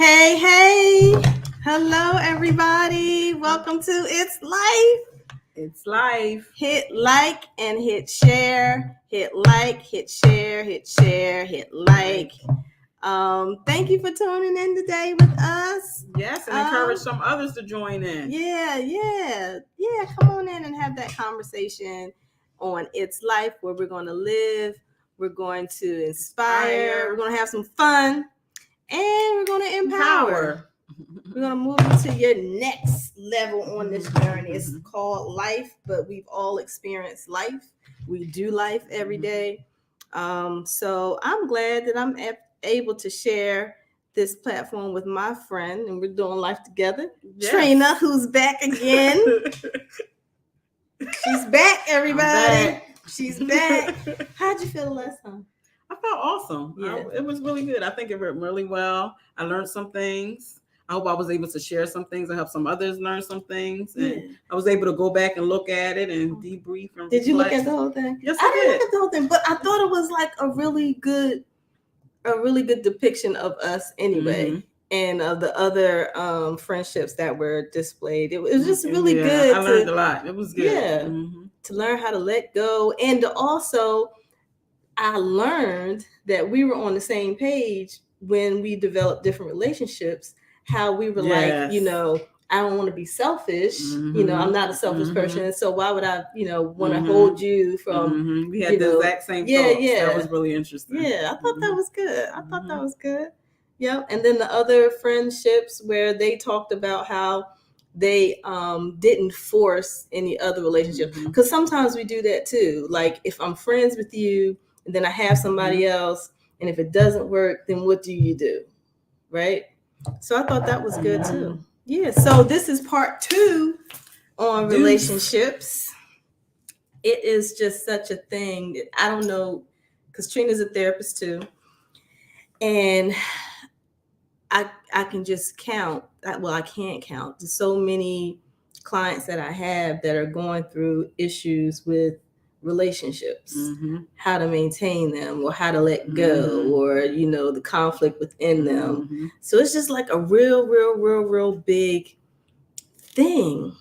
Hey, hey. Hello, everybody. Welcome to It's Life. It's life. Hit like and hit share. Hit like, hit share, hit share, hit like. Thank you for tuning in today with us. Yes, and encourage some others to join in. Yeah. Come on in and have that conversation on It's Life, where we're going to live. We're going to inspire. We're going to have some fun. And we're going to empower. We're going to move you to your next level on this journey. It's called life, but we've all experienced life. We do life every day. So I'm glad that I'm able to share this platform with my friend, and we're doing life together. Yes. Trina, who's back again. She's back, everybody. She's back. How'd you feel last time? I felt awesome. Yeah. It was really good. I think it went really well. I learned some things. I hope I was able to share some things and help some others learn some things. And I was able to go back and look at it and debrief and Did you look at the whole thing? Yes, I didn't look at the whole thing, but I thought it was like a really good depiction of us anyway. And of the other friendships that were displayed. It was just really good. I learned a lot. It was good. Yeah. To learn how to let go, and to also I learned that we were on the same page when we developed different relationships, how we were like, I don't want to be selfish. I'm not a selfish person. So why would I, want to hold you from, we had the exact same thoughts. Yeah. That was really interesting. Yeah. I thought that was good. I thought that was good. Yep. And then the other friendships where they talked about how they didn't force any other relationship. Because sometimes we do that too. Like if I'm friends with you, and then I have somebody else, and if it doesn't work, then what do you do? Right? So I thought that was good too. Yeah, so this is part 2 on relationships. It is just such a thing that I don't know, because Trina's a therapist too. And I can just count, well, I can't count. There's so many clients that I have that are going through issues with relationships, how to maintain them, or how to let go, or the conflict within them. So it's just like a real big thing.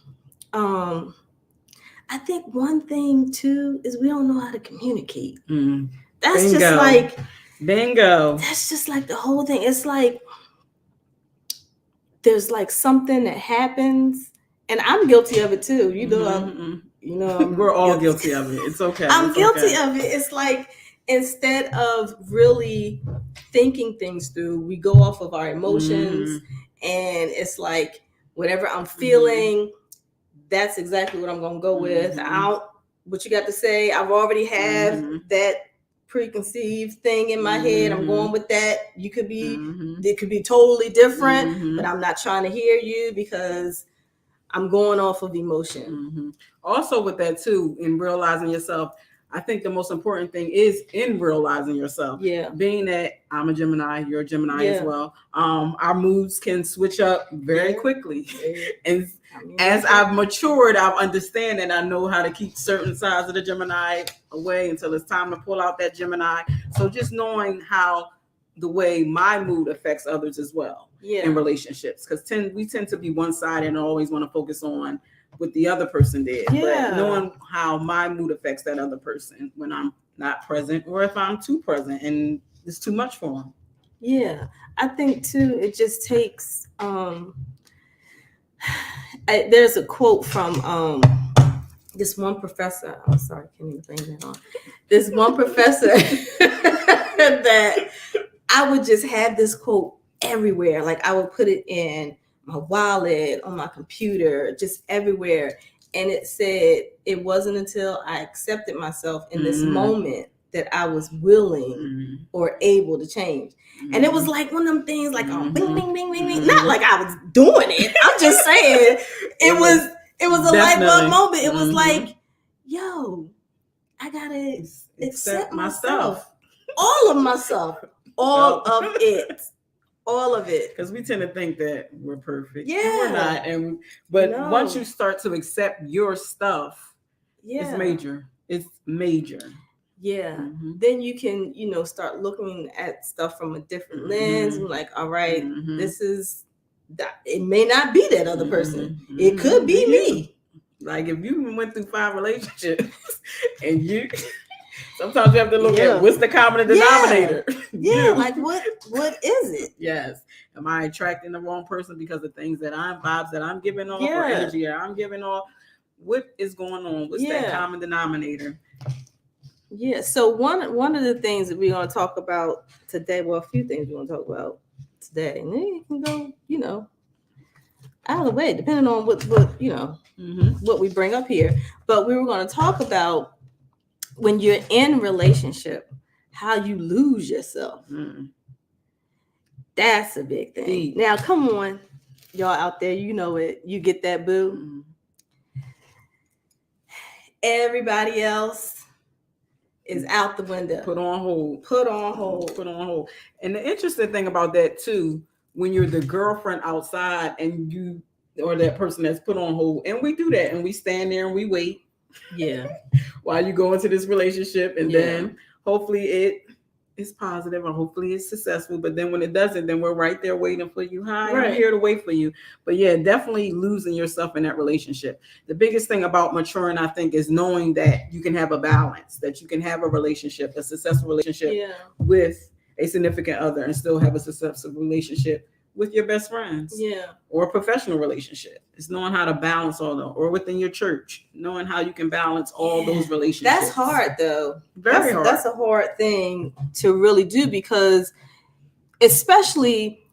I think one thing too is we don't know how to communicate. That's Bingo. just like bingo. That's just like the whole thing. It's like there's like something that happens, and I'm guilty of it too. We're all guilty of it. It's okay. I'm guilty of it. It's like instead of really thinking things through, we go off of our emotions, and it's like whatever I'm feeling, that's exactly what I'm going to go with. What you got to say, I've already have that preconceived thing in my head. I'm going with that. You could be, it could be totally different, but I'm not trying to hear you because I'm going off of emotion. Also with that too, in realizing yourself, I think the most important thing is in realizing yourself. Yeah. Being that I'm a Gemini, you're a Gemini as well. Our moods can switch up very quickly. And as I've matured, I've understand and I know how to keep certain sides of the Gemini away until it's time to pull out that Gemini. So just knowing how the way my mood affects others as well in relationships, because we tend to be one-sided and always want to focus on what the other person did. But knowing how my mood affects that other person when I'm not present, or if I'm too present and it's too much for them. Yeah, I think too, it just takes there's a quote from this one professor. I'm sorry, I can't even bring that on. This one professor that I would just have this quote everywhere. Like I would put it in my wallet, on my computer, just everywhere. And it said, it wasn't until I accepted myself in this moment that I was willing or able to change. And it was like one of them things like, bing, bing, bing, bing, bing. Not like I was doing it. I'm just saying it was a light bulb moment. It was like, yo, I gotta accept myself. All of myself. All of it. All of it. Because we tend to think that we're perfect. Yeah. And we're not. But once you start to accept your stuff, it's major. It's major. Yeah. Then you can, start looking at stuff from a different lens and like, all right, this is that. It may not be that other person. It could be me. Like if you went through 5 relationships and you sometimes you have to look at what's the common denominator. Yeah, like what is it? Yes. Am I attracting the wrong person because of things that vibes that I'm giving off or energy that I'm giving off? What is going on? What's that common denominator? Yeah. So one of the things that we're going to talk about today, well, a few things we're going to talk about today, and then you can go, out of the way, depending on what what we bring up here. But we were going to talk about when you're in a relationship, how you lose yourself. That's a big thing. Now, come on, y'all out there, you know it. You get that boo. Everybody else is out the window. Put on hold. And the interesting thing about that too, when you're the girlfriend outside and you or that person that's put on hold, and we do that and we stand there and we wait. Yeah. While you go into this relationship, and then hopefully it is positive or hopefully it's successful. But then when it doesn't, then we're right there waiting for you. Hi, I'm here to wait for you. But yeah, definitely losing yourself in that relationship. The biggest thing about maturing, I think, is knowing that you can have a balance, that you can have a relationship, a successful relationship with a significant other and still have a successful relationship with your best friends. Or a professional relationship. It's knowing how to balance all them, or within your church, knowing how you can balance all those relationships. That's hard though. Very hard. That's a hard thing to really do, because especially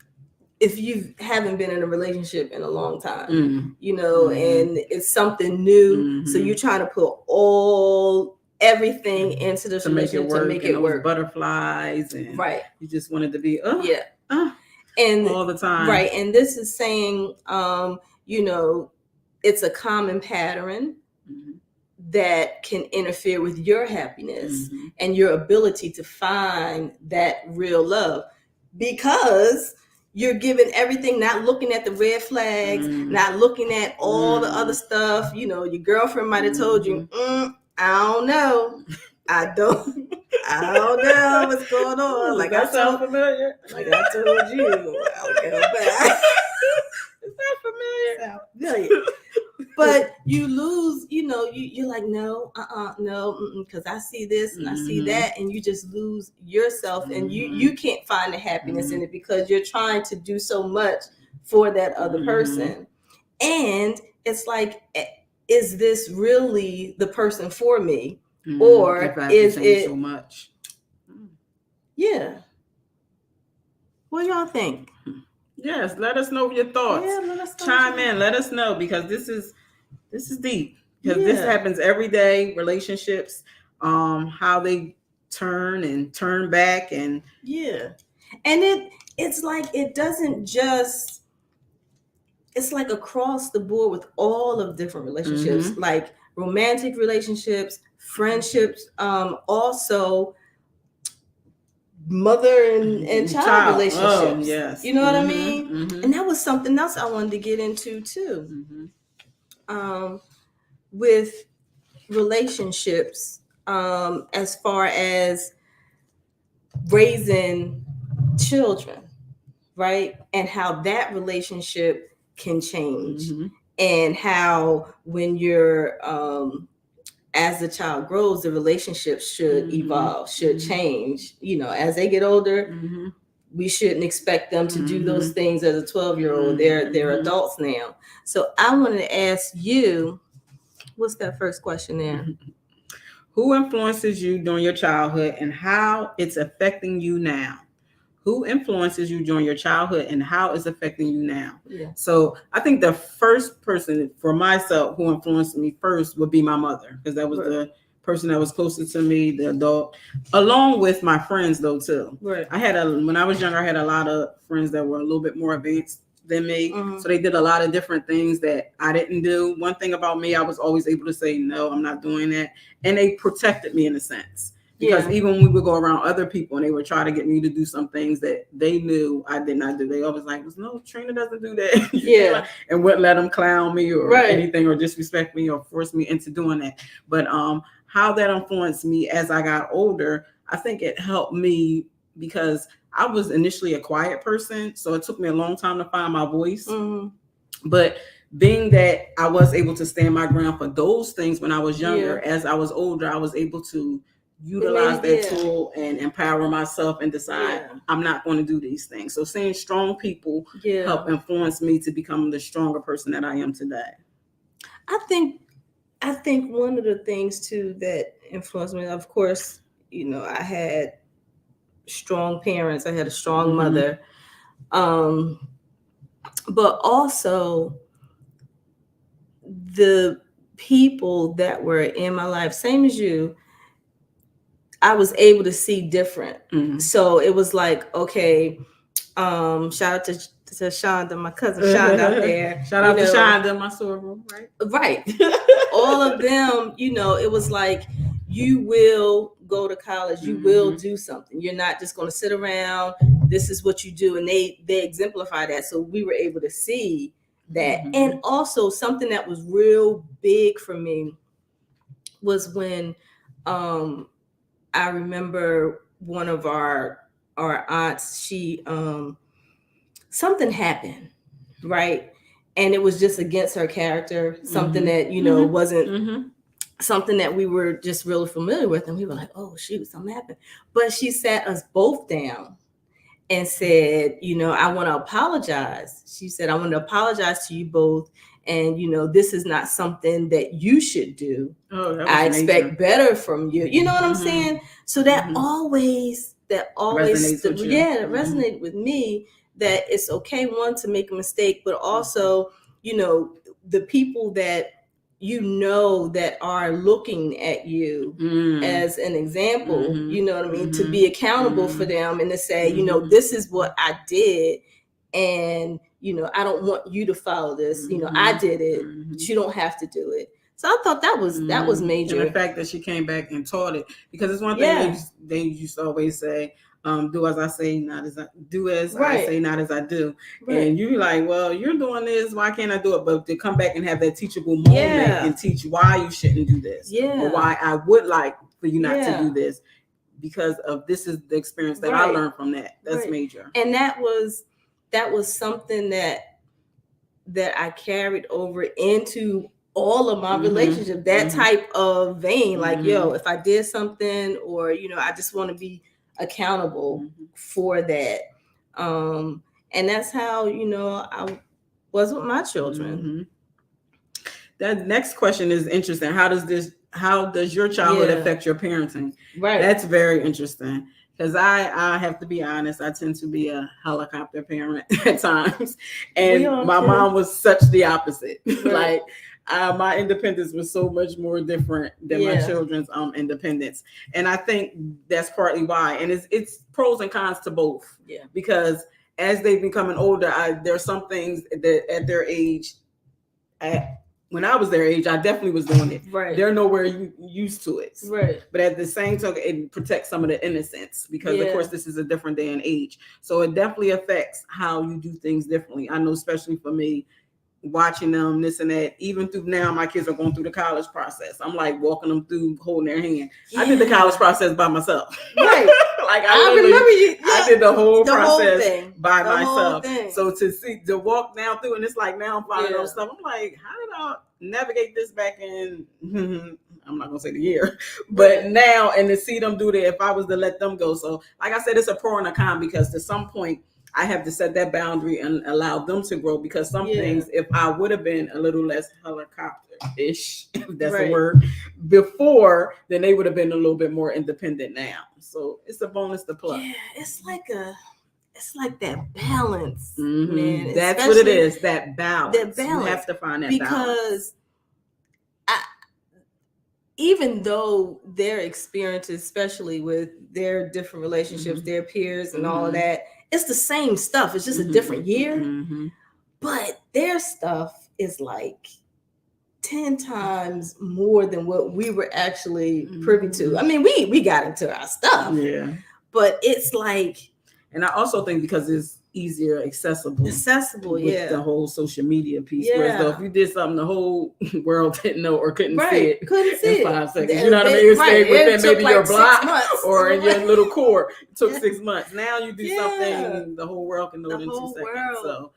if you haven't been in a relationship in a long time, and it's something new. So you're trying to put everything into this relationship to make it work. Butterflies and you just wanted to be and all the time. Right. And this is saying, it's a common pattern that can interfere with your happiness and your ability to find that real love, because you're giving everything, not looking at the red flags, not looking at all the other stuff. Your girlfriend might have told you, I don't know. I don't know what's going on. Like that sound familiar? Like I told you, I'll get back. Is that familiar? Sound familiar. But you lose, you're like, no, no, because I see this and I see that, and you just lose yourself, and you can't find the happiness in it because you're trying to do so much for that other person. And it's like, is this really the person for me? Or is it so much? Yeah. What y'all think? Yes, let us know your thoughts. Yeah, let us know. Chime in, let us know, because this is deep. Because this happens every day. Relationships, how they turn back, and and it's like it doesn't just. It's like across the board with all of different relationships, like romantic relationships, friendships, also mother and child relationships. Yes. You know what I mean? And that was something else I wanted to get into too. With relationships, as far as raising children, right? And how that relationship can change, and how when you're as the child grows, the relationship should evolve, should change. As they get older, we shouldn't expect them to do those things as a 12-year-old. They're adults now. So I wanted to ask you, what's that first question there? Who influences you during your childhood and how it's affecting you now? Who influences you during your childhood and how it's affecting you now? So I think the first person for myself who influenced me first would be my mother, because that was the person that was closest to me, the adult, along with my friends though too. When I was younger, I had a lot of friends that were a little bit more advanced than me. So they did a lot of different things that I didn't do. One thing about me, I was always able to say, no, I'm not doing that. And they protected me in a sense. Because even when we would go around other people and they would try to get me to do some things that they knew I did not do, they always like, no, Trina doesn't do that. And wouldn't let them clown me or anything or disrespect me or force me into doing that. But how that influenced me as I got older, I think it helped me because I was initially a quiet person. So it took me a long time to find my voice. But being that I was able to stand my ground for those things when I was younger, as I was older, I was able to utilize that tool and empower myself and decide I'm not going to do these things. So seeing strong people help influence me to become the stronger person that I am today. I think one of the things too that influenced me, of course, I had strong parents. I had a strong mother. But also the people that were in my life, same as you, I was able to see different. So it was like, okay, shout out to Shonda, my cousin Shonda out there. Shout out to Shonda, my soror, right? Right. All of them, it was like, you will go to college, you will do something. You're not just going to sit around. This is what you do. And they exemplify that. So we were able to see that. And also something that was real big for me was when I remember one of our aunts, she something happened, right? And it was just against her character, something that, wasn't something that we were just really familiar with. And we were like, oh, shoot, something happened. But she sat us both down and said, I want to apologize. She said, I want to apologize to you both. And, this is not something that you should do. I expect better from you. You know what I'm saying? So that always resonated with me, that it's okay, one, to make a mistake, but also, the people that that are looking at you as an example, you know what I mean, to be accountable for them and to say, this is what I did, and I don't want you to follow this. I did it, but you don't have to do it. So I thought that was major. And the fact that she came back and taught it, because it's one thing they used to always say, do as I say, not as I do, as I say, not as I do. And you're like, well, you're doing this, why can't I do it? But to come back and have that teachable moment and teach why you shouldn't do this, or why I would like for you not to do this, because of this is the experience that I learned from that. That's major. And that was something that I carried over into all of my relationships, that type of vein. Like, yo, if I did something, or, I just want to be accountable for that. And that's how, I was with my children. That next question is interesting. How does your childhood affect your parenting? Right. That's very interesting. Because I have to be honest, I tend to be a helicopter parent at times. And my mom was such the opposite. Like, my independence was so much more different than my children's independence. And I think that's partly why. And it's pros and cons to both. Yeah. Because as they've becoming older, there are some things that at their age, when I was their age, I definitely was doing it. Right. They're nowhere used to it. Right. But at the same time, it protects some of the innocence, because of course this is a different day and age. So it definitely affects how you do things differently. I know, especially for me, watching them, this and that. Even through now, my kids are going through the college process. I'm like walking them through, holding their hand. I did the college process by myself. Right. Like I remember you. I did the whole process by myself. So to walk down through, and it's like now I'm finding those stuff. I'm like, how did I navigate this back in? I'm not gonna say the year, but now, and to see them do that, if I was to let them go. So like I said, it's a pro and a con, because to some point I have to set that boundary and allow them to grow, because some things, if I would have been a little less helicopter-ish, if that's a word, before, then they would have been a little bit more independent now. So it's a bonus to plus. Yeah, it's like that balance, man. That's what it is, that balance. You have to find that balance. Because even though their experiences, especially with their different relationships, their peers and all of that, it's the same stuff. It's just a different year. But their stuff is like 10 times more than what we were actually privy to. I mean, we got into our stuff. Yeah. But it's like... And I also think because easier accessible with the whole social media piece. Whereas though if you did something the whole world didn't know or couldn't see it in 5 seconds, you know what I mean? It stayed within maybe your block or in your little core. It took 6 months. Now you do something the whole world can know it in 2 seconds. So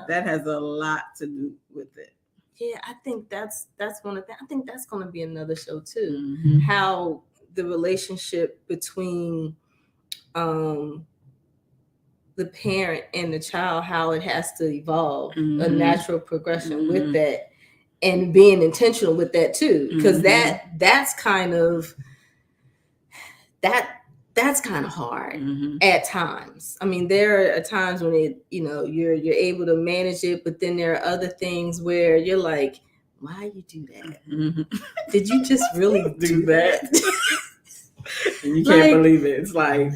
that has a lot to do with it. Yeah, I think that's one of the. I think that's going to be another show too. How the relationship between the parent and the child, how it has to evolve, a natural progression with that, and being intentional with that too, because that's kind of hard at times. I mean, there are times when you're able to manage it, but then there are other things where you're like, why you do that? Did you just really do that? And you can't believe it. It's like,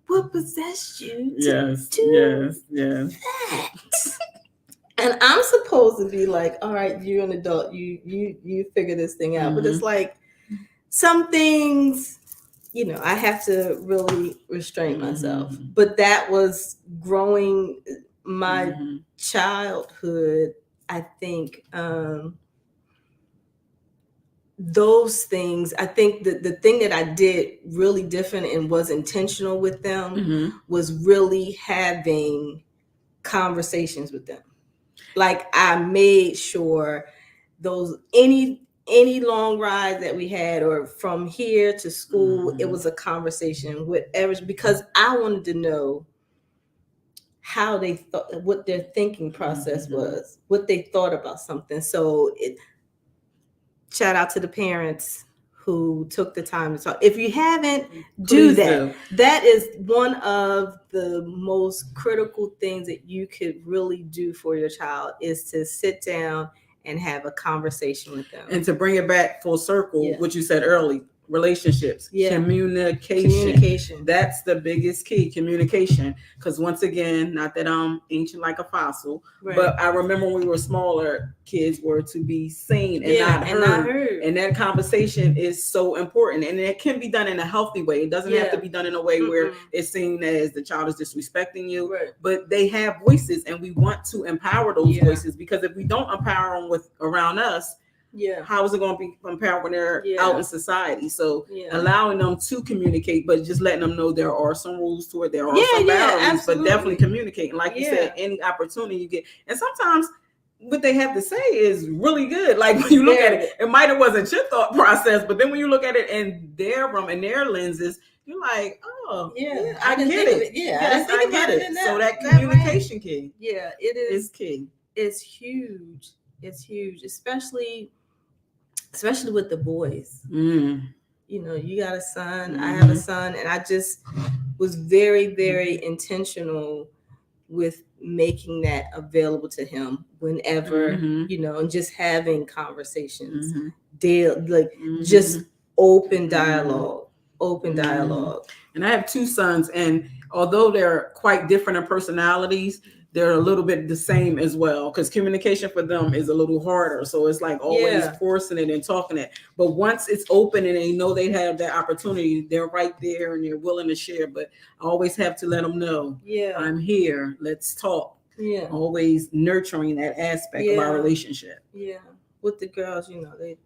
what possessed you to do that? And I'm supposed to be like, all right, you're an adult, you figure this thing out. But it's like some things, I have to really restrain myself. But that was growing my childhood. I think those things, I think that the thing that I did really different and was intentional with them was really having conversations with them. Like I made sure those any long ride that we had, or from here to school, it was a conversation, whatever, because I wanted to know how they thought, what their thinking process was, what they thought about something. So shout out to the parents who took the time to talk. If you haven't, do that. That is one of the most critical things that you could really do for your child, is to sit down and have a conversation with them. And to bring it back full circle, what you said early, relationships, communication. That's the biggest key, communication. Because once again, not that I'm ancient like a fossil, but I remember when we were smaller, kids were to be seen and not heard. And that conversation is so important. And it can be done in a healthy way. It doesn't have to be done in a way where it's seen as the child is disrespecting you. But they have voices, and we want to empower those voices, because if we don't empower them around us, how is it going to be empowered when they're out in society? So allowing them to communicate, but just letting them know there are some rules to it. There are some boundaries, but definitely communicating. Like you said, any opportunity you get. And sometimes what they have to say is really good. Like when you look at it, it might have wasn't your thought process, but then when you look at it in their room and their lenses, you're like, oh, I get it. I get it. So that communication key. Yeah, it is key. It's huge. It's huge, especially with the boys. You got a son, I have a son, and I just was very, very intentional with making that available to him whenever, and just having conversations, just open dialogue. And I have 2 sons, and although they're quite different in personalities, they're a little bit the same as well, because communication for them is a little harder. So it's like always forcing it and talking it. But once it's open and they know they have that opportunity, they're right there and they're willing to share. But I always have to let them know, I'm here. Let's talk. Always nurturing that aspect of our relationship. With the girls,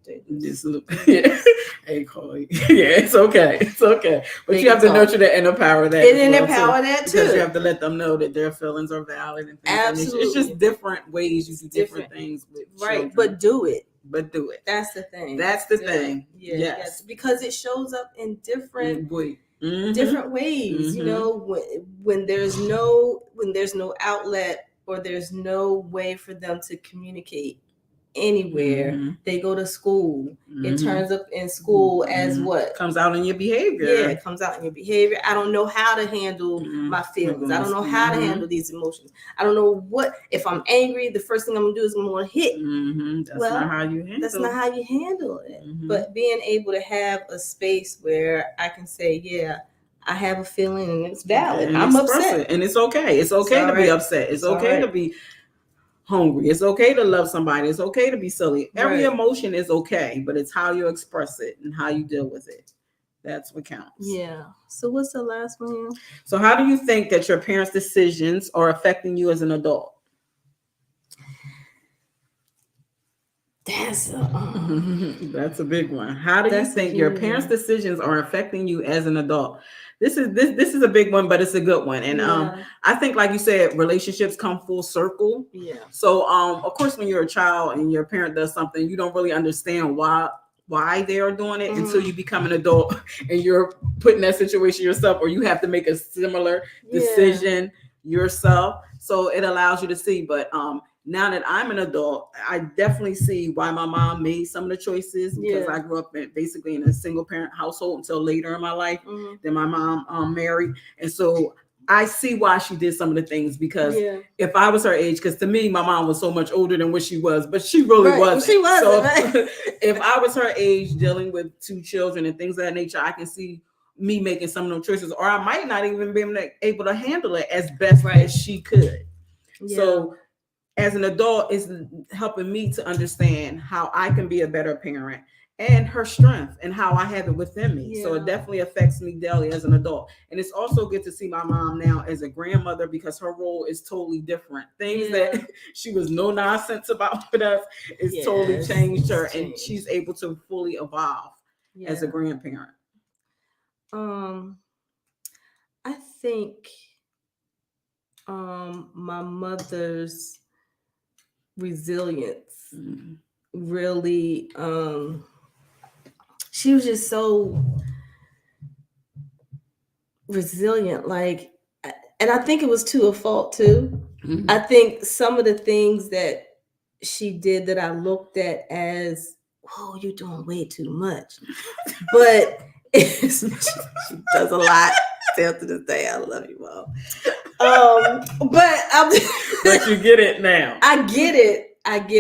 they just look. Hey, Chloe. It's okay. But you have to nurture that and empower that. And empower that too. Because you have to let them know that their feelings are valid and things. Absolutely. It's just different ways you do different things with children. But do it. That's the thing. Yes. Because it shows up in different different ways. When there's no outlet, or there's no way for them to communicate anywhere, they go to school. It turns up in school as what comes out in your behavior. It comes out in your behavior. I don't know how to handle my feelings. I don't know how to handle these emotions. I don't know what, if I'm angry, the first thing I'm gonna do is I'm gonna hit. That's not how you handle it. But being able to have a space where I can say, I have a feeling and it's valid. I'm upset. And it's okay. It's okay to be upset. It's okay to be hungry. It's okay to love somebody. It's okay to be silly. Every emotion is okay, but it's how you express it and how you deal with it That's what counts. Yeah. So what's the last one? So how do you think that your parents' decisions are affecting you as an adult? That's a big one. How do you think your parents' decisions are affecting you as an adult? This is a big one, but it's a good one. And I think, like you said, relationships come full circle. Yeah. So of course, when you're a child and your parent does something, you don't really understand why they are doing it until you become an adult and you're put in that situation yourself, or you have to make a similar decision yourself. So it allows you to see. But now that I'm an adult, I definitely see why my mom made some of the choices, because I grew up basically in a single parent household until later in my life. Then my mom married. And so I see why she did some of the things, because if I was her age, because to me, my mom was so much older than what she was, but she really wasn't. She wasn't. So if I was her age dealing with 2 children and things of that nature, I can see me making some of those choices, or I might not even be able to handle it as best as she could. So as an adult, it's helping me to understand how I can be a better parent and her strength and how I have it within me. So it definitely affects me daily as an adult. And it's also good to see my mom now as a grandmother, because her role is totally different. Things that she was no nonsense about with us is totally changed her, and she's able to fully evolve as a grandparent. I think my mother's resilience really she was just so resilient, like, and I think it was to a fault too. I think some of the things that she did that I looked at as, oh, you're doing way too much, but she does a lot still to this day. I love you, Mom. But you get it now. I get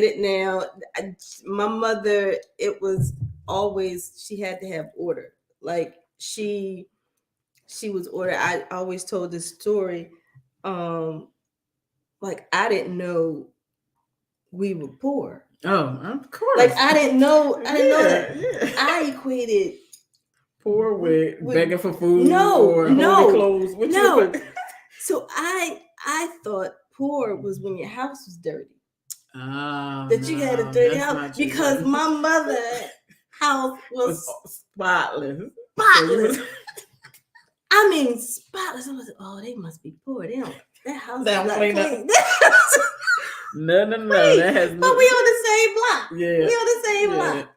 it now. My mother, it was always, she had to have order. Like she was order. I always told this story. Like I didn't know we were poor. Oh, of course. Like I didn't know that. Yeah. I equated poor with begging for food or holy clothes. So I thought poor was when your house was dirty. That you had a dirty house, because my mother house was spotless. I mean, spotless. I was like, oh, they must be poor. They don't. That house is not clean. No. Right. That has. But we on the same block. Yeah. We on the same block.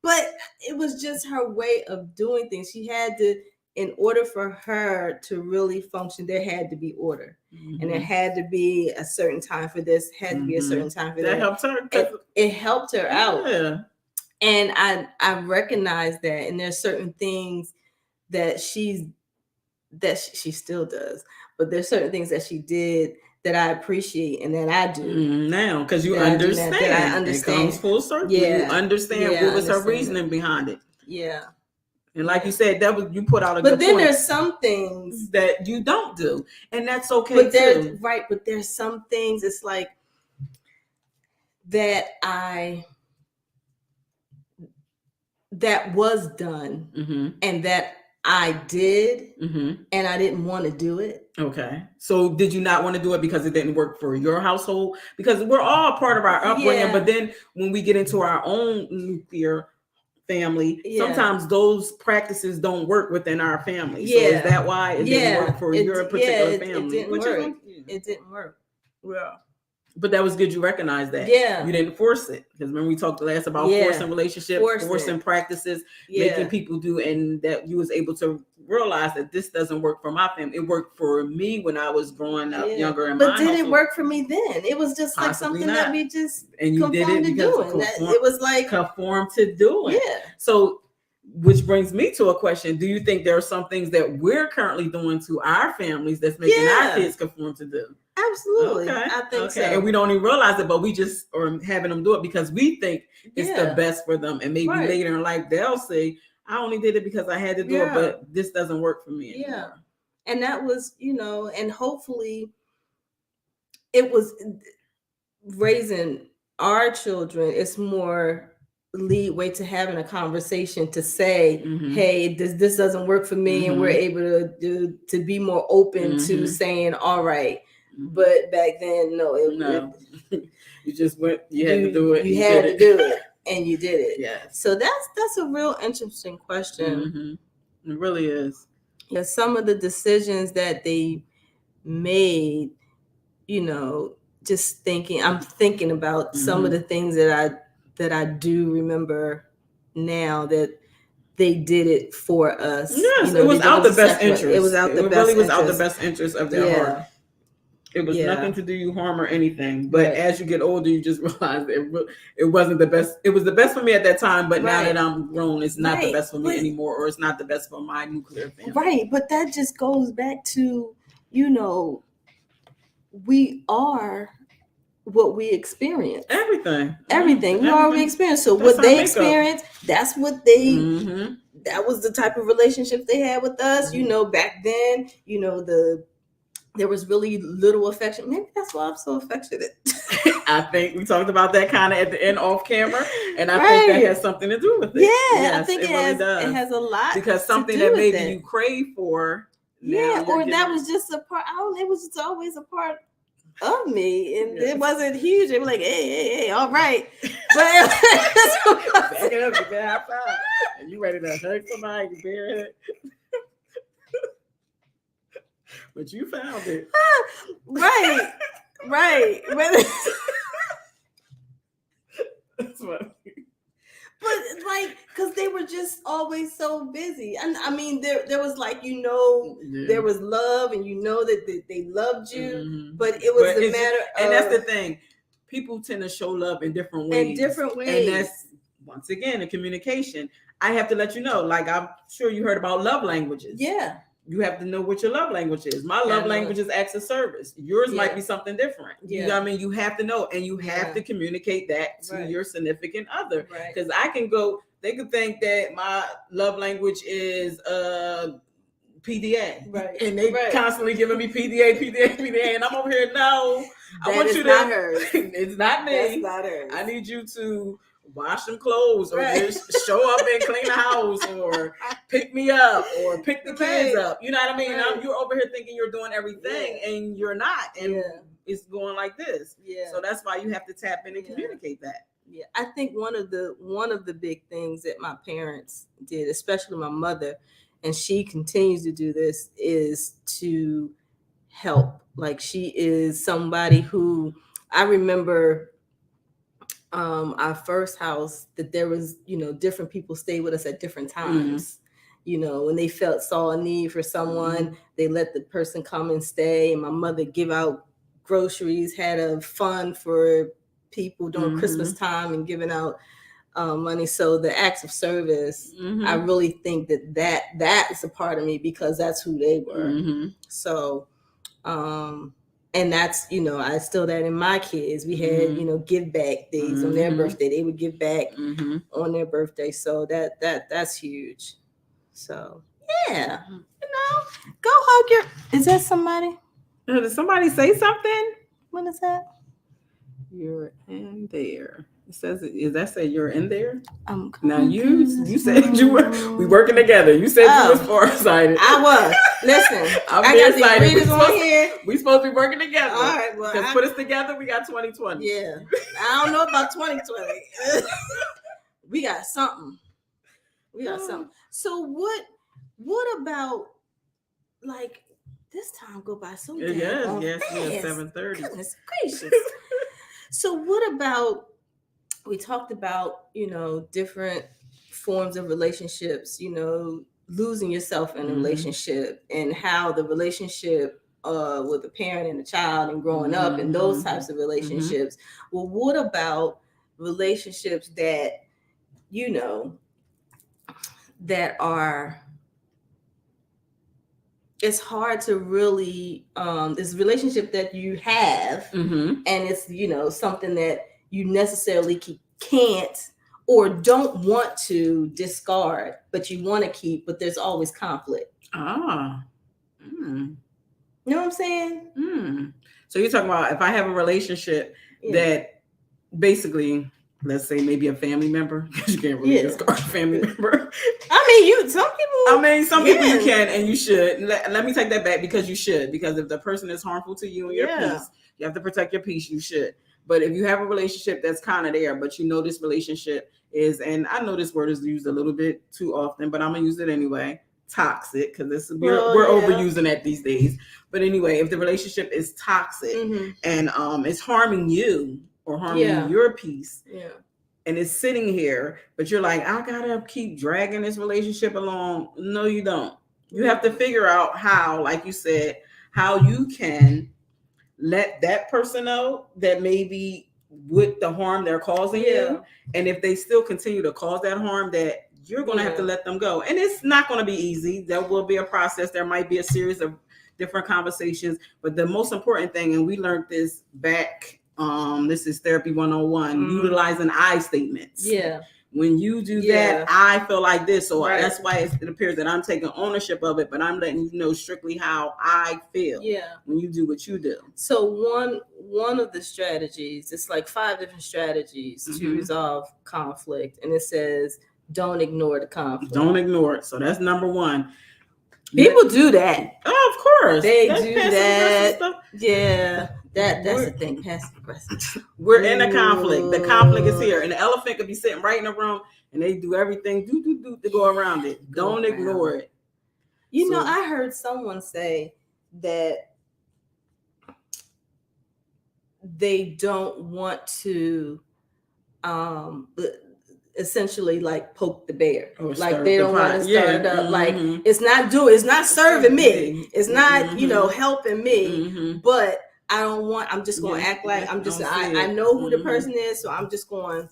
But it was just her way of doing things. She had to, in order for her to really function, there had to be order. And there had to be a certain time for this, had to be a certain time for that. That helped her. It helped her out. Yeah. And I recognize that. And there's certain things that she still does. But there's certain things that she did that I appreciate and that I do now, because you understand. That I understand. It comes full circle. Yeah. You understand what was her reasoning behind it. Yeah. And like you said, that was, you put out a but good then point. There's some things that you don't do, and that's okay too. Right, but there's some things it's like that that was done and that I did and I didn't want to do it. Okay. So did you not want to do it because it didn't work for your household? Because we're all part of our upbringing, but then when we get into our own nuclear family, sometimes those practices don't work within our family. So is that why it didn't work for your particular family? It didn't work. Yeah. But that was good you recognize that. Yeah. You didn't force it. Because remember we talked last about forcing relationships, forcing practices, making people do, and that you was able to realize that this doesn't work for my family. It worked for me when I was growing up younger in my household. But did it work for me then? It was just like something that we just and you did it because it was like conform to doing. Yeah. So which brings me to a question. Do you think there are some things that we're currently doing to our families that's making our kids conform to do? Absolutely. Okay. I think so. And we don't even realize it, but we just are having them do it because we think it's the best for them. And maybe later in life, they'll say, I only did it because I had to do it, but this doesn't work for me anymore. Yeah. And that was, and hopefully it was raising our children. It's more lead way to having a conversation to say, Mm-hmm. hey, this doesn't work for me, and we're able to be more open to saying, all right. But back then, no. You just went. You had to do it. You had to do it, and you did it. Yes. So that's a real interesting question. It really is. Yeah, some of the decisions that they made, just I'm thinking about some of the things that I do remember now that they did it for us. Yes, it was out the best interest. It was out the best interest of their heart. It was nothing to do you harm or anything. But as you get older, you just realize it wasn't the best. It was the best for me at that time, but now that I'm grown, it's not the best for me anymore, or it's not the best for my nuclear family. Right, but that just goes back to, we are what we experience. Everything. We are what we experience. So what they experienced, that's what they. That was the type of relationship they had with us. Back then, there was really little affection. Maybe that's why I'm so affectionate. I think we talked about that kind of at the end off camera, and I think that has something to do with it. Yeah, yes, I think it really does. It has a lot because something that maybe you crave for. Yeah, or that was just a part. It was just always a part of me, and it wasn't huge. They were like, hey, all right. But back it up, you better high five. And you ready to hug somebody, you bear it. But you found it. Right. That's funny. But because they were just always so busy. And I mean, there was there was love, and that they loved you, but it was a matter of. And that's the thing. People tend to show love in different ways. And that's, once again, a communication. I have to let you know, I'm sure you heard about love languages. Yeah. You have to know what your love language is. My love language is acts of service. Yours might be something different. You know what I mean? You have to know, and you have to communicate that to your significant other. Because they could think that my love language is PDA. Right. And they constantly giving me PDA. And I'm over here, no. I want you to. Not hers. It's not me. That's not hers. I need you to wash some clothes, or just show up and clean the house, or pick me up, or pick the kids up. You know what I mean? You're over here thinking you're doing everything, and you're not. And it's going like this. Yeah. So that's why you have to tap in and communicate that. Yeah, I think one of the big things that my parents did, especially my mother, and she continues to do this, is to help. She is somebody who, I remember our first house, that there was, different people stayed with us at different times. When they saw a need for someone, they let the person come and stay. And my mother give out groceries, had a fund for people during Christmas time and giving out money. So the acts of service, I really think that is a part of me, because that's who they were. So, and that's, I instilled that in my kids. We had, give back days on their birthday. They would give back on their birthday. So that's huge. So yeah, go hug your. Is that somebody? Did somebody say something? What is that? You're in there. It says, "Is that say you're in there?" Now you said we working together. You said you was farsighted. I was. Listen, I got the readers on here. We supposed to be working together. All right, well, put us together. We got 2020. Yeah, I don't know about 2020. We got something. So what about this time go by so fast? Yes, 7:30. Goodness gracious. So what about, we talked about, different forms of relationships, losing yourself in a relationship, and how the relationship with a parent and a child and growing up and those types of relationships. Well, what about relationships that, that are, it's hard to really, this relationship that you have, and it's, something that you necessarily can't or don't want to discard, but you want to keep, but there's always conflict. You know what I'm saying? So you're talking about, if I have a relationship that basically let's say maybe a family member, because you can't really discard a family member. Some people you can and you should. Let me take that back, because you should. Because if the person is harmful to you and your peace, you have to protect your peace. You should. But if you have a relationship that's kind of there, but you know this relationship is, and I know this word is used a little bit too often, but I'm gonna use it anyway, toxic, because we're overusing that these days. But anyway, if the relationship is toxic and it's harming you or harming your peace, and it's sitting here, but you're like, I gotta keep dragging this relationship along. No, you don't. You have to figure out how, like you said, how you can let that person know that maybe with the harm they're causing you, and if they still continue to cause that harm, that you're going to have to let them go. And it's not going to be easy. There will be a process. There might be a series of different conversations, but the most important thing, and we learned this back, this is therapy 101, utilizing I statements. When you do that, I feel like this. So that's why it appears that I'm taking ownership of it, but I'm letting you know strictly how I feel when you do what you do. So one of the strategies, it's like 5 different strategies to resolve conflict. And it says, don't ignore the conflict. Don't ignore it. So that's number 1. People do that. Oh, of course. They do that. Yeah. That's the thing. Passive aggressive. We're in a conflict. The conflict is here. And the elephant could be sitting right in the room and they do everything to go around it. Don't ignore it. You know, I heard someone say that they don't want to essentially like poke the bear, like they don't want to start it up. Like it's not serving me, it's not helping me, but I'm just going to act like I know who the person is, so I'm just going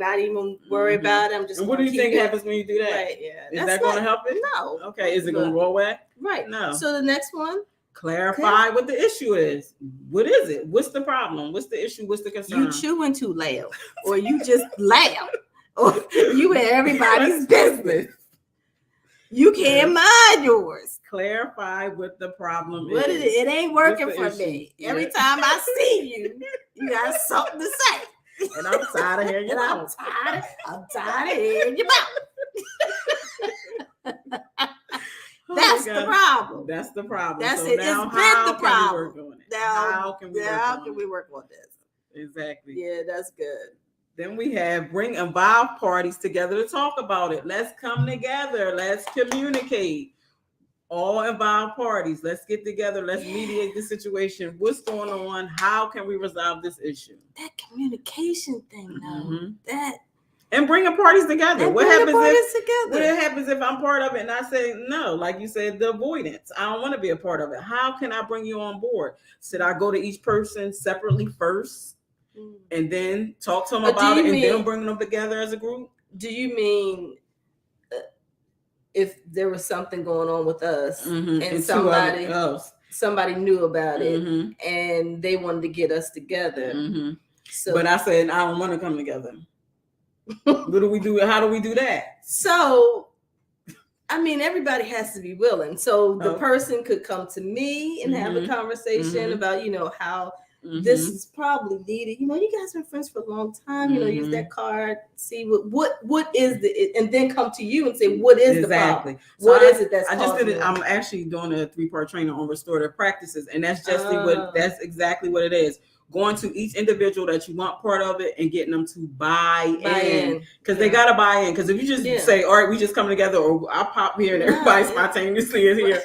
not even worry about it. I'm just. And what do you think happens when you do that? Right, is that going to help it? No. Okay, is it going to go away? Right. No. So the next one. Clarify what the issue is. What is it? What's the problem? What's the issue? What's the concern? You chewing too loud, or you just loud, or you in everybody's business. You can't mind yours. Clarify what the problem is. What is it? It ain't working for me. Every time I see you, you got something to say. And I'm tired of hearing your mouth. I'm tired of hearing your mouth. That's the problem. That's the problem. That's so it. Now, it's been the problem. We work on it? How can we work on this? Exactly. Yeah, that's good. Then we have bring involved parties together to talk about it. Let's come together. Let's communicate. All involved parties. Let's get together. Let's mediate the situation. What's going on? How can we resolve this issue? That communication thing, though. And bringing parties together. What happens if I'm part of it and I say no? Like you said, the avoidance. I don't want to be a part of it. How can I bring you on board? Should I go to each person separately first and then talk to them about it and then bring them together as a group? Do you mean if there was something going on with us and somebody knew about it and they wanted to get us together? So, but I said I don't want to come together. What do we do? How do we do that? So, I mean, everybody has to be willing. So the person could come to me and have a conversation about, how this is probably needed. You guys been friends for a long time. Use that card. See what is and then come to you and say, what is the problem? So what is it that's causing it? I'm actually doing a 3-part training on restorative practices, and that's that's exactly what it is. Going to each individual that you want part of it and getting them to buy in. Because they got to buy in. Because if you just say, all right, we just come together, or I pop here and everybody spontaneously is here,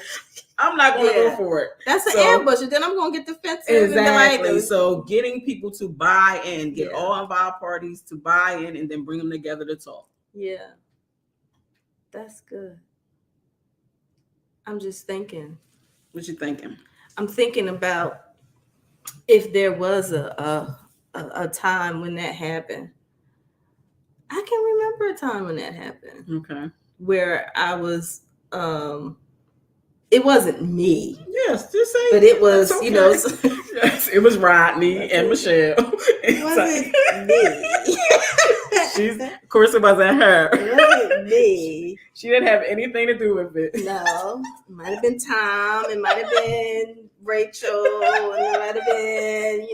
I'm not going to go for it. That's an ambush. And then I'm going to get defensive. Exactly. So getting people to buy in, get all involved parties to buy in, and then bring them together to talk. Yeah. That's good. I'm just thinking. What you thinking? I'm thinking about if there was a time when that happened. I can remember a time when that happened. Okay. Where I was, it wasn't me. Yes, just say. But it was, yes, it was Rodney and Michelle. It wasn't me. Of course, it wasn't her. It wasn't me. She didn't have anything to do with it. No, it might have been Tom. It might have been Rachel. And it might have been,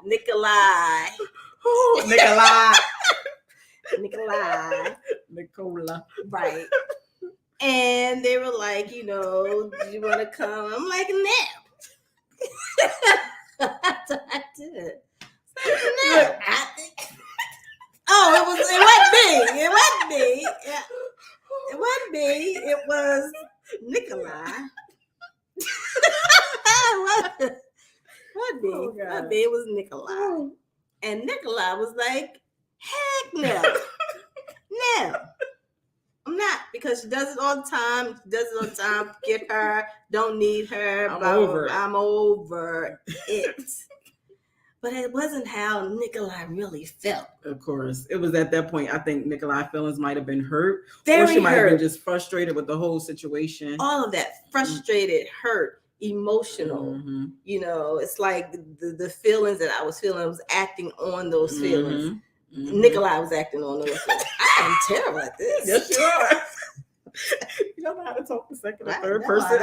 Nikolai. Oh, Nikolai. Nicola. Right. And they were like, do you want to come? I'm like, no. I did. No. Oh, it wasn't me. It wasn't me. It was Nikolai. It was Nikolai. And Nikolai was like, heck no. No. I'm not, because she does it all the time. Get her, don't need her. I'm over it. But it wasn't how Nikolai really felt. Of course. It was at that point, I think Nikolai's feelings might have been hurt. Or she might have been just frustrated with the whole situation. All of that. Frustrated, hurt, emotional. It's like the feelings that I was feeling, I was acting on those feelings. Nikolai was acting on those feelings. I am terrible at this. Yes, you are. You don't know how to talk the second or third person.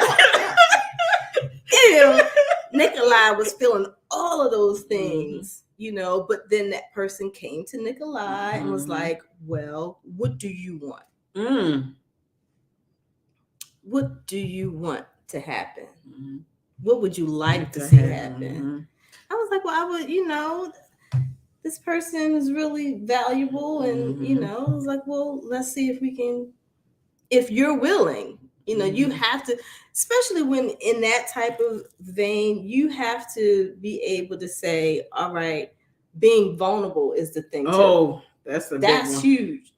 Nikolai was feeling all of those things, but then that person came to Nikolai and was like, well, what do you want? What do you want to happen? What would you like to see happen? I was like, well, I would, this person is really valuable. And, I was like, well, let's see if we can, if you're willing, you have to, especially when in that type of vein, you have to be able to say, all right, being vulnerable is the thing. Oh, that's huge.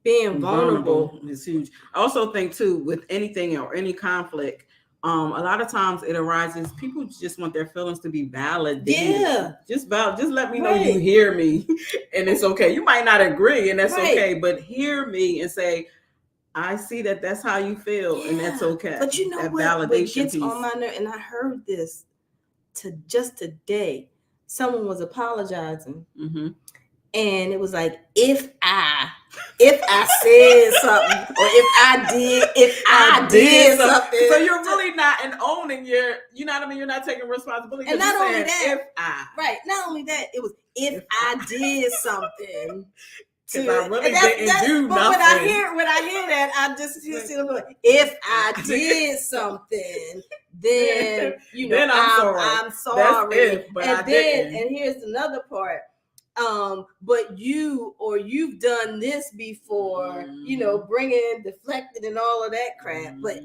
Being vulnerable is huge. I also think too, with anything or any conflict, a lot of times it arises, people just want their feelings to be validated. Yeah. Just let me know you hear me and it's okay. You might not agree and that's okay, but hear me and say, I see that that's how you feel and that's okay. But you know that what gets on my nerve, and I heard this just today. Someone was apologizing. And it was like, if I said something, or if I did something. So you're really not owning you know what I mean? You're not taking responsibility. And not only that, not only that, it was if I did something. Because I really didn't do nothing. When I hear that, I just see them going, if I did something, then then I'm sorry. That's but and here's another part. But you've done this before, bringing deflected and all of that crap. But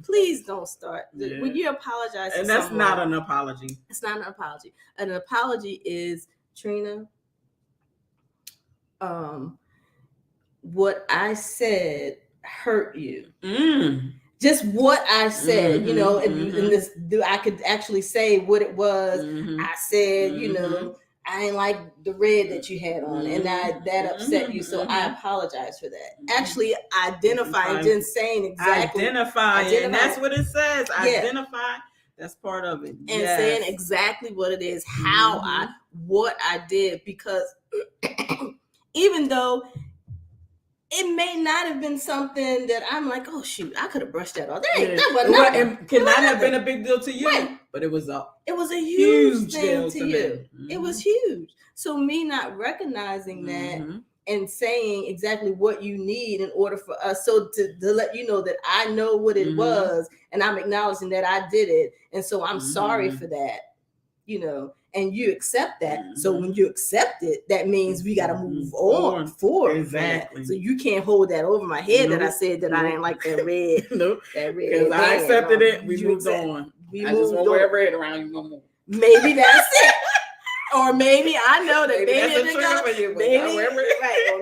please don't start when you apologize. And that's not an apology. It's not an apology. An apology is, Trina, what I said hurt you. Just what I said, and this, I could actually say what it was. I said, I didn't like the red that you had on, and that upset you. So I apologize for that. Actually, identifying, just saying exactly. Identifying. That's what it says. Yeah. Identify. That's part of it. And saying exactly what it is, what I did, because even though it may not have been something that I'm like, oh shoot, I could have brushed that off. That cannot have been a big deal to you, but it was a huge thing to you. It was huge. So me not recognizing that and saying exactly what you need in order for us, so to let you know that I know what it was, and I'm acknowledging that I did it, and so I'm sorry for that, and you accept that. So when you accept it, that means we got to move on forward. Exactly. So you can't hold that over my head that I said that I didn't like that red. Nope. That red. Because I accepted it. We moved on. I just won't wear red around you no more. Maybe that's it. Or maybe I know that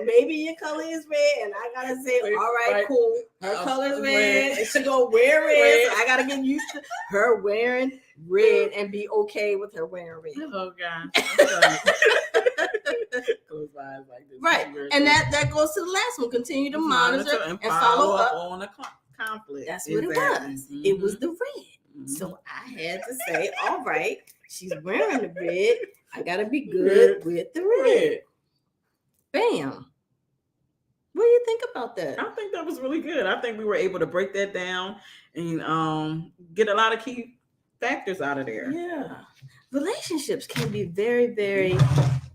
maybe your color is red, and I gotta say, all right, cool. Her color is red, and she gonna wear red. So I gotta get used to her wearing red and be okay with her wearing red. Oh God. Right, and that goes to the last one. Continue to monitor and follow up on the conflict. That's what it was. It was the red. So I had to say, all right, she's wearing the red. I gotta be good with the red. Bam. What do you think about that? I think that was really good. I think we were able to break that down and get a lot of key factors out of there. Yeah. Relationships can be very, very,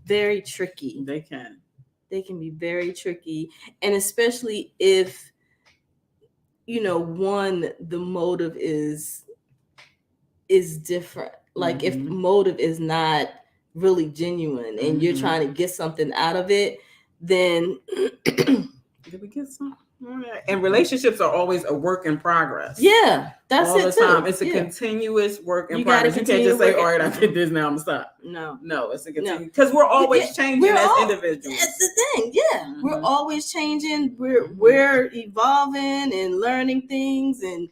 very tricky. They can. They can be very tricky. And especially if, one, the motive is different. Like if motive is not really genuine and you're trying to get something out of it, then did we get some? And relationships are always a work in progress. Yeah, that's all it the time. too. It's a continuous work in You progress. You can't just say, "All right, I did this now. I'm stop." No, it's a continuous because we're always changing as individuals. That's the thing. Yeah, we're always changing. We're evolving and learning things and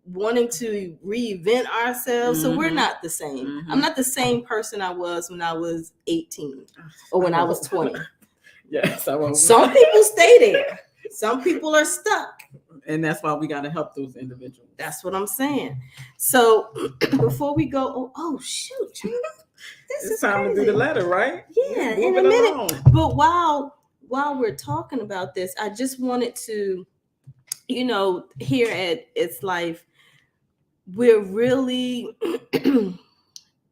wanting to reinvent ourselves. So we're not the same. I'm not the same person I was when I was 18 or when I was 20. Yes, I won't. Some people stay there. Some people are stuck. And that's why we got to help those individuals. That's what I'm saying. So before we go, shoot. It's time to do the letter, right? Yeah, in a minute. Along. But while we're talking about this, I just wanted to, here at It's Life, we're really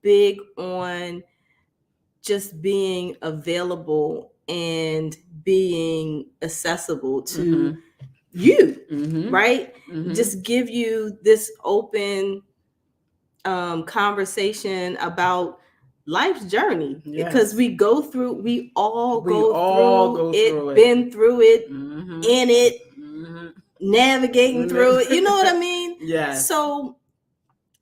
big on just being available and being accessible to you, right? Just give you this open conversation about life's journey, because we all go through it, been through it, in it, navigating through it. You know what I mean? Yeah. So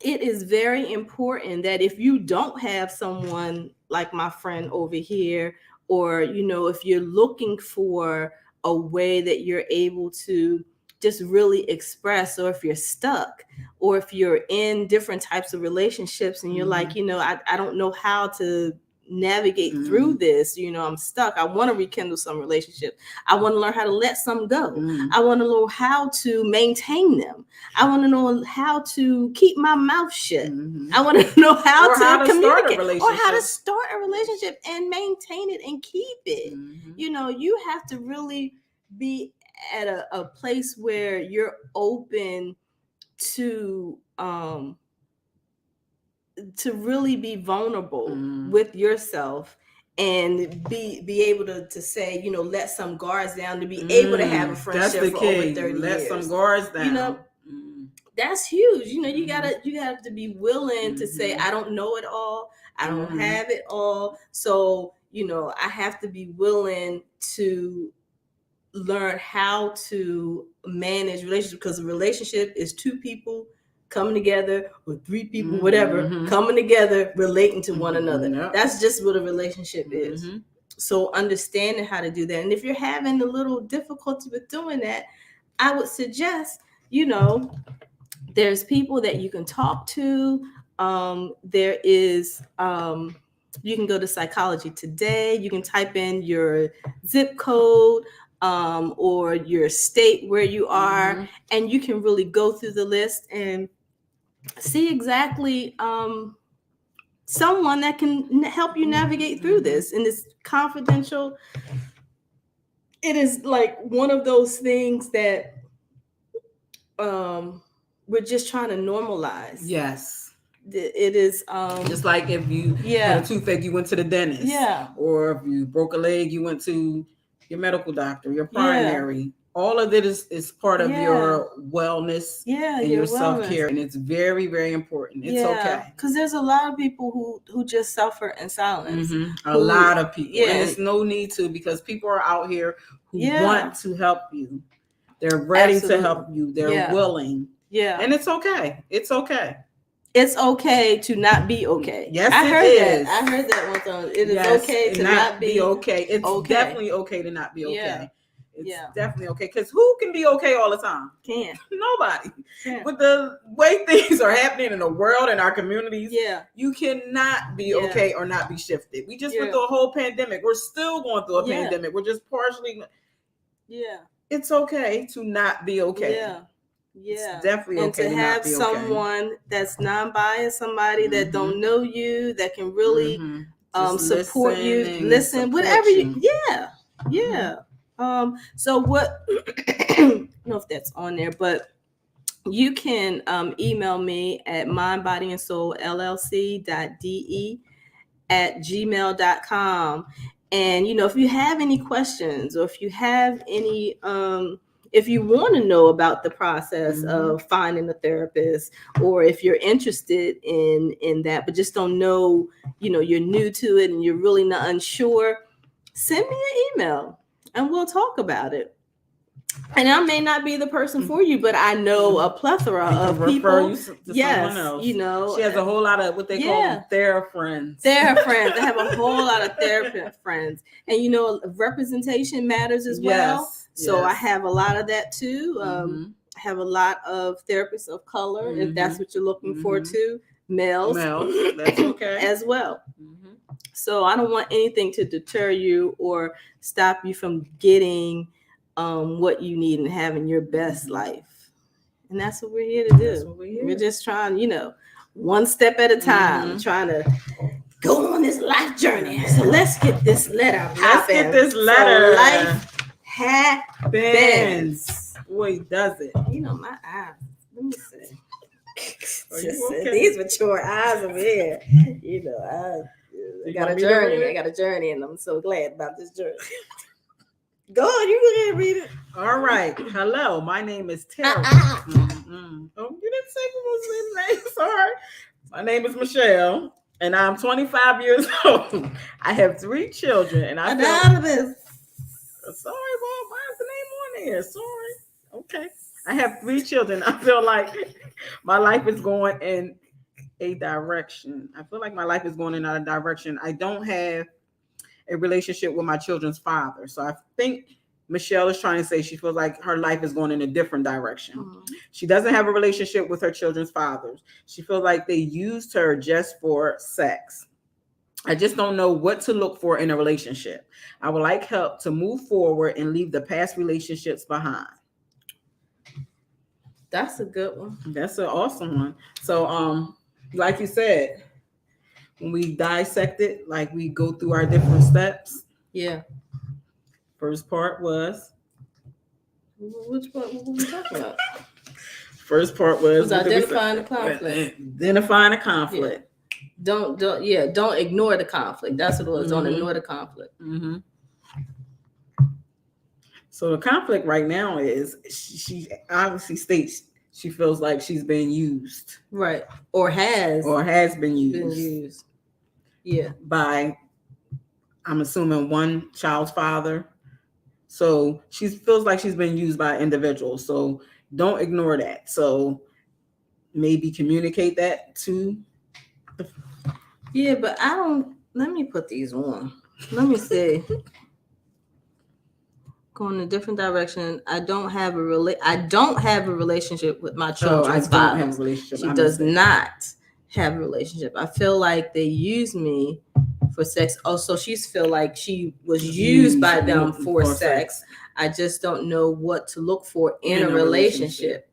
it is very important that if you don't have someone like my friend over here, or, if you're looking for a way that you're able to just really express, or if you're stuck, or if you're in different types of relationships and you're like, I don't know how to navigate through this, I'm stuck. I want to rekindle some relationships. I want to learn how to let some go. I want to know how to maintain them. I want to know how to keep my mouth shut. I want to know how to communicate, or how to start a relationship and maintain it and keep it. You have to really be at a place where you're open to really be vulnerable with yourself and be able to say, let some guards down, to be able to have a friendship for over 30 years. Let some guards down. That's huge. You gotta to be willing to say, I don't know it all. I don't have it all. So, I have to be willing to learn how to manage relationships, because a relationship is two people coming together, or three people, whatever, coming together, relating to one another. Yep. That's just what a relationship is. So understanding how to do that. And if you're having a little difficulty with doing that, I would suggest, there's people that you can talk to. There is, you can go to Psychology Today. You can type in your zip code, or your state where you are, and you can really go through the list and see exactly someone that can help you navigate through this. And it's confidential. It is like one of those things that we're just trying to normalize. Yes. It is just like if you had a toothache, you went to the dentist. Yeah. Or if you broke a leg, you went to your medical doctor, your primary. Yeah. All of it is part of your wellness and your self-care. And it's very, very important. It's okay. Because there's a lot of people who just suffer in silence. A lot of people. Yeah. And it's no need to, because people are out here who want to help you. They're ready to help you. They're willing. Yeah. And it's okay. It's okay. It's okay to not be okay. Yes, I heard that one time. It is okay to not be okay. It's definitely okay to not be okay. Yeah. It's definitely okay. Because who can be okay all the time? Nobody. With the way things are happening in the world and our communities, you cannot be okay or not be shifted. We just went through a whole pandemic. We're still going through a pandemic. We're just partially. Yeah. It's okay to not be okay. Yeah. Yeah, it's definitely okay. And to have someone that's non-biased, somebody that don't know you, that can really support you, listen, whatever you. Yeah. So what? I don't know if that's on there, but you can email me at mindbodyandsoulllc.de@gmail.com. And if you have any questions, or if you have any if you want to know about the process of finding a therapist, or if you're interested in that but just don't know, you're new to it and you're really not unsure, send me an email and we'll talk about it. And I may not be the person for you, but I know a plethora of people. You to someone else. She has a whole lot of what they call TheraFriends. TheraFriends. I have a whole lot of therapist friends, and representation matters as well. So I have a lot of that too. I have a lot of therapists of color, if that's what you're looking for too. Males, that's okay as well. So I don't want anything to deter you or stop you from getting what you need and having your best life. And that's what we're here to do. We're just trying, one step at a time, trying to go on this life journey. So let's get this letter popping. So life happens. Boy, does it. My eyes. Let me see. These mature eyes over here. I got a journey, and I'm so glad about this journey. Go on, you go ahead and read it. All right. Hello, my name is Tara. Oh, you didn't say what was his name. Sorry. My name is Michelle, and I'm 25 years old. I have 3 children, and I feel out of this. Sorry, Bob. Why is the name on there? Sorry. Okay. I have 3 children. I feel like my life is going in a direction. I feel like my life is going in a direction. I don't have a relationship with my children's father. So I think Michelle is trying to say she feels like her life is going in a different direction. She doesn't have a relationship with her children's fathers. She feels like they used her just for sex. I just don't know what to look for in a relationship. I would like help to move forward and leave the past relationships behind. That's a good one. That's an awesome one. So, like you said, when we dissect it, like we go through our different steps. Yeah. First part was. Which part? What were we talking about? First part was identifying the conflict. Identifying the conflict. Yeah. Don't ignore the conflict. That's what it was. Don't ignore the conflict. So the conflict right now is she obviously states she feels like she's been used. Right. Or has been used. Yeah. By, I'm assuming, one child's father. So she feels like she's been used by individuals. So don't ignore that. So maybe communicate that to. Yeah, but I don't. Let me put these on. Let me see. Going in a different direction. I don't have a relationship with my children's father. She does not have a relationship. I feel like they use me for sex. Also, she feel like she was used by them for sex. I just don't know what to look for in a relationship.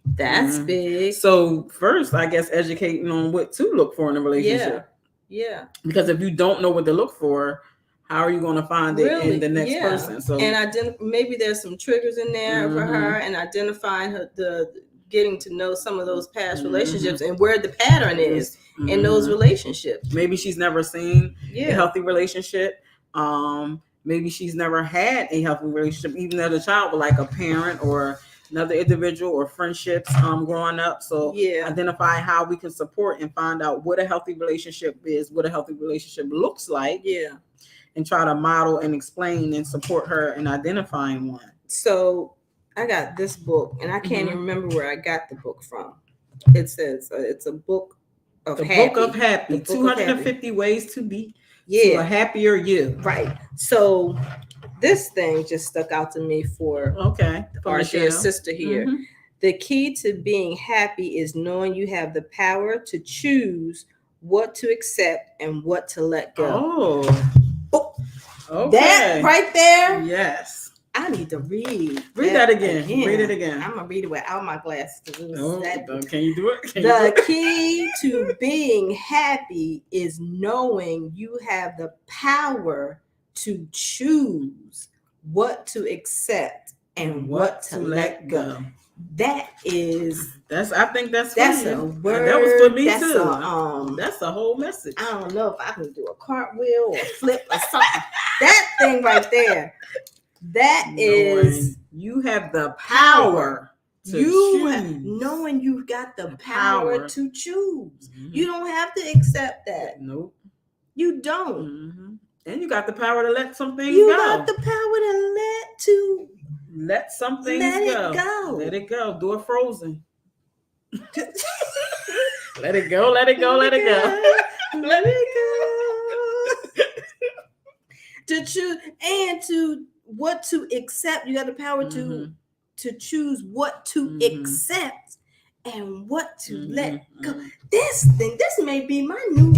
That's big. So first, I guess educating on what to look for in a relationship. Yeah. Because if you don't know what to look for, how are you going to find it in the next person? So and maybe there's some triggers in there for her, and identifying getting to know some of those past relationships and where the pattern is in those relationships. Maybe she's never seen a healthy relationship. Maybe she's never had a healthy relationship, even as a child, with like a parent or another individual or friendships growing up. So identify how we can support and find out what a healthy relationship is, what a healthy relationship looks like. Yeah. And try to model and explain and support her in identifying one. So I got this book, and I can't even remember where I got the book from. It says it's a book of happy. Book of happy. 250 ways to be to a happier you. Right. So this thing just stuck out to me for our dear sister here. The key to being happy is knowing you have the power to choose what to accept and what to let go. Okay. That right there. Yes. I need to read that again. Read it again. I'm gonna read it without my glasses. Can you do it? The key to being happy is knowing you have the power to choose what to accept and what to let go. I think that's a word. That was for me that's too. That's a whole message. I don't know if I can do a cartwheel or flip or something. That thing right there. That is, you have the power to choose. Knowing you've got the power to choose. You don't have to accept that. Nope. You don't. And you got the power to let some things go. You got the power to let some things go. Let it go. Do it frozen. Let it go. Let it go. Let it go. Let it go. To choose and to what to accept. You got the power to choose what to accept and what to let go. This may be my new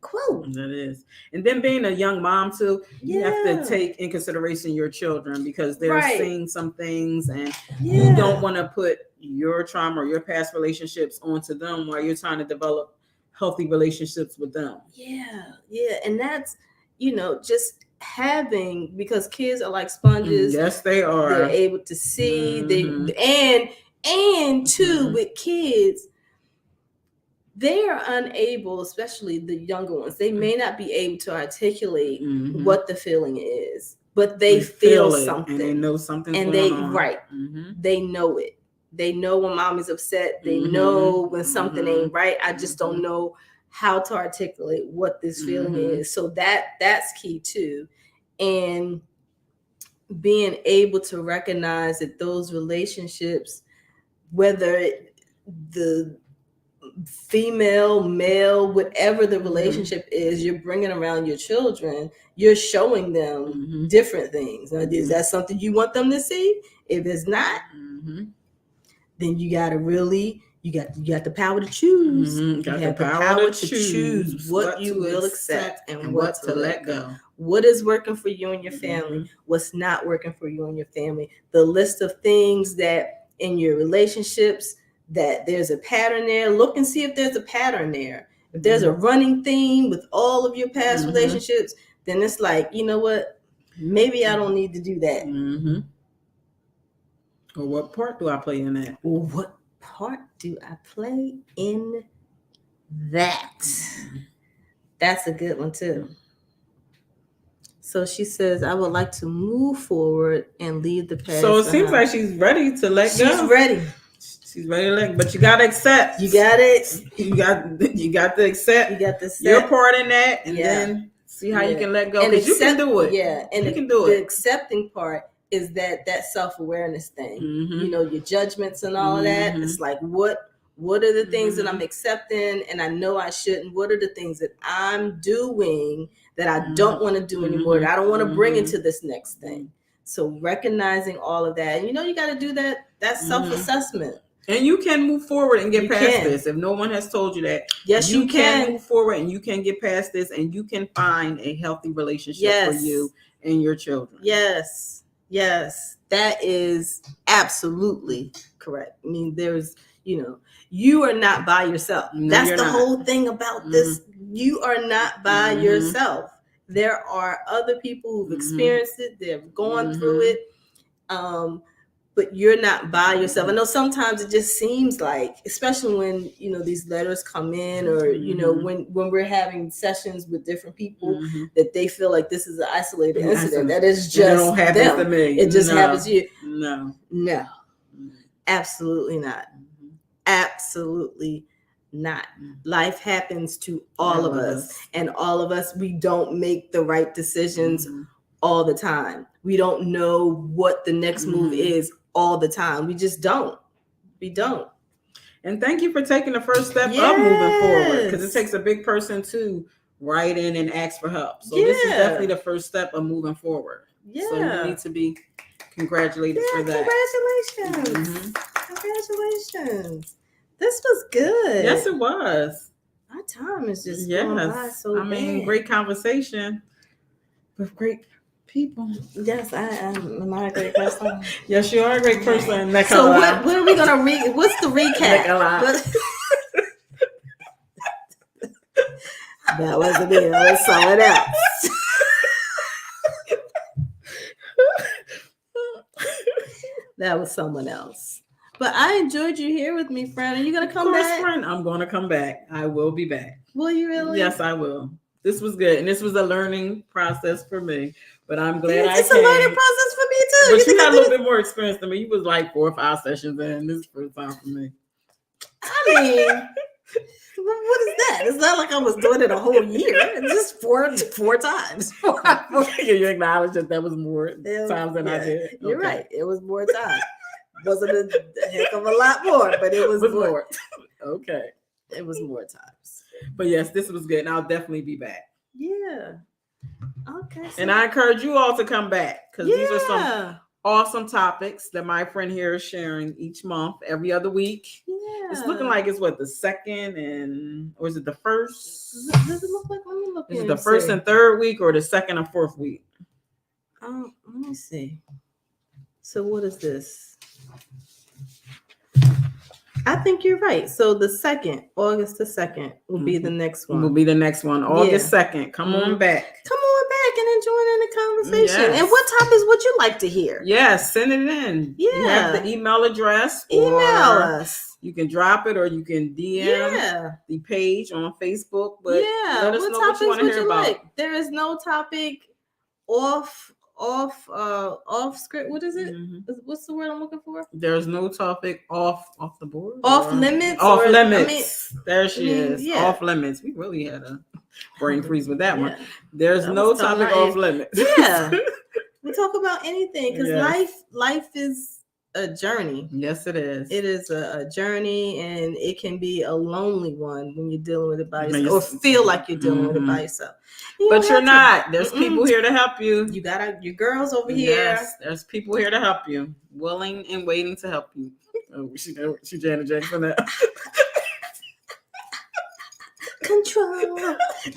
quote. That is. And then being a young mom too, you have to take in consideration your children because they're seeing some things and you don't want to put your trauma or your past relationships onto them while you're trying to develop healthy relationships with them. Yeah. And that's, just having, because kids are like sponges. Yes, they are. They're able to see. And too, with kids, they are unable, especially the younger ones, they may not be able to articulate what the feeling is, but they feel something. And they know something's going on. They know it. They know when mom is upset. They know when something ain't right. I just don't know how to articulate what this feeling is. So that's key too. And being able to recognize that those relationships, whether the female, male, whatever the relationship is, you're bringing around your children, you're showing them different things. Now, is that something you want them to see? If it's not, then you got to really, you got the power to choose. You have the power to choose what you will accept and what to let go. go. What is working for you and your family? What's not working for you and your family? The list of things that in your relationships that there's a pattern there. Look and see if there's a pattern there. If there's a running theme with all of your past relationships, then it's like, you know what? Maybe I don't need to do that. Or what part do I play in that? Well, what part do I play in that? That's a good one too. So she says, I would like to move forward and leave the past. So it seems like she's ready to let go. She's ready. She's ready to let go. But you gotta accept. You got it. You got to accept. You got to accept your part in that, and then see how you can let go. Because you can do it. Yeah, and you can do it. The accepting part is that self-awareness thing. Your judgments and all of that. It's like what are the things that I'm accepting and I know I shouldn't? What are the things that I'm doing that I don't want to do anymore, that I don't want to bring into this next thing? So recognizing all of that, and you got to do that self-assessment. And you can move forward and get past this. If no one has told you that, yes, you can move forward and you can get past this, and you can find a healthy relationship for you and your children. Yes, that is absolutely correct. I mean, there's, you are not by yourself. No, that's the whole thing about this. You are not by yourself. There are other people who've experienced it. They've gone through it. But you're not by yourself. I know sometimes it just seems like, especially when, these letters come in or, when we're having sessions with different people, that they feel like this is an isolated incident. That is just don't happen to me. It just happens to you. No. Absolutely not. Absolutely not. Life happens to all of us. And all of us, we don't make the right decisions all the time. We don't know what the next move is all the time. We just don't. We don't. And thank you for taking the first step of moving forward, because it takes a big person to write in and ask for help. So this is definitely the first step of moving forward. Yeah. So you need to be congratulated for that. Congratulations. Congratulations. This was good. Yes, it was. Our time is just going by so fast. Great conversation with great people. Yes, am I a great person? Yes, you are a great person, Nicole. So what are we gonna read? What's the recap? That wasn't me. That was someone else. That was someone else. But I enjoyed you here with me, friend. Are you going to come back? Friend, I'm going to come back. I will be back. Will you really? Yes, I will. This was good. And this was a learning process for me. But I'm glad I came. It's a learning process for me, too. But you had a little bit more experience than me. You was like 4 or 5 sessions in. This is the first time for me. I mean, what is that? It's not like I was doing it a whole year. It's just four times. You acknowledge that was more times than I did. You're right. It was more time. Wasn't a heck of a lot more, but it was more. Okay. It was more times. But yes, this was good. And I'll definitely be back. Yeah. Okay. So. And I encourage you all to come back because these are some awesome topics that my friend here is sharing each month, every other week. Yeah. It's looking like it's what, the second or is it the first? Does it look like? Let me look. Is it the first and third week or the second and fourth week? Let me see. So what is this? I think you're right. So the second, August the 2nd, will be the next one. Will be the next one, August 2nd. Come on back. Come on back and join in the conversation. Yes. And what topics would you like to hear? Yes, send it in. Yeah. You have the email address. Email us. You can drop it or you can DM the page on Facebook. But let us know what you want to hear about. Like? There is no topic off script. What is it? What's the word I'm looking for? There's no topic off the board. Off limits. Off limits. There she is. Yeah. Off limits. We really had a brain freeze with that one. There's no topic off limits. Yeah. We talk about anything because life is a journey. Yes, it is. It is a journey, and it can be a lonely one when you're dealing with it by yourself, or feel like you're dealing with it by yourself. But you're not. There's people here to help you. You got your girls over here. Yes, there's people here to help you, willing and waiting to help you. Oh, she Janet Jackson that. Control.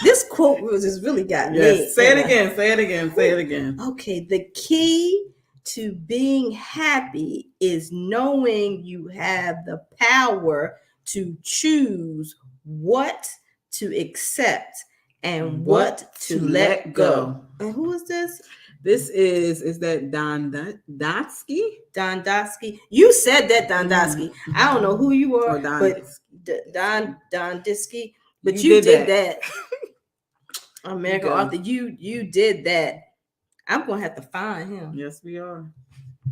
This quote just really got me. Say it again. Say it again. Say it again. Okay, the key to being happy is knowing you have the power to choose what to accept and what to let go. And who is this? This is that Don Dotsky? Don Dotsky. You said that, Don Dotsky. I don't know who you are, but Don Dotsky. But you did that. American author, you did that. I'm gonna have to find him. Yes, we are.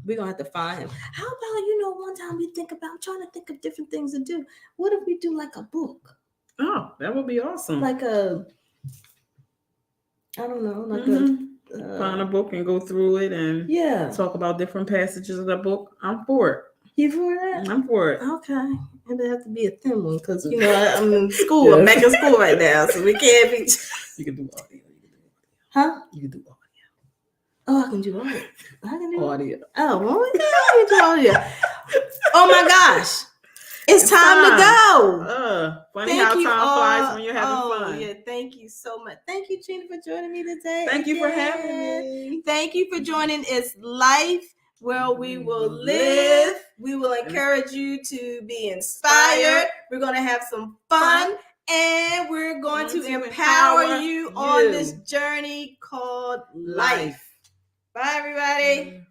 We're gonna have to find him. How about, one time we trying to think of different things to do. What if we do like a book? Oh, that would be awesome. Like I don't know, find a book and go through it and talk about different passages of the book. I'm for it. You for that? I'm for it. Okay. It'll have to be a thin one because I'm in school. Yes. I'm back in school right now, so we can't be. You can do audio. Huh? You can do audio. Oh, I can do audio. I can do audio. Oh, well, I can do audio. Oh my gosh. It's time to go. Funny how time flies when you're having fun. Yeah, thank you so much. Thank you, Gina, for joining me today. Thank you for having me. Thank you for joining It's Life Where We Will Live. We will encourage you to be inspired. We're going to have some fun. And we're going to empower you on this journey called life. Bye,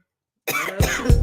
everybody.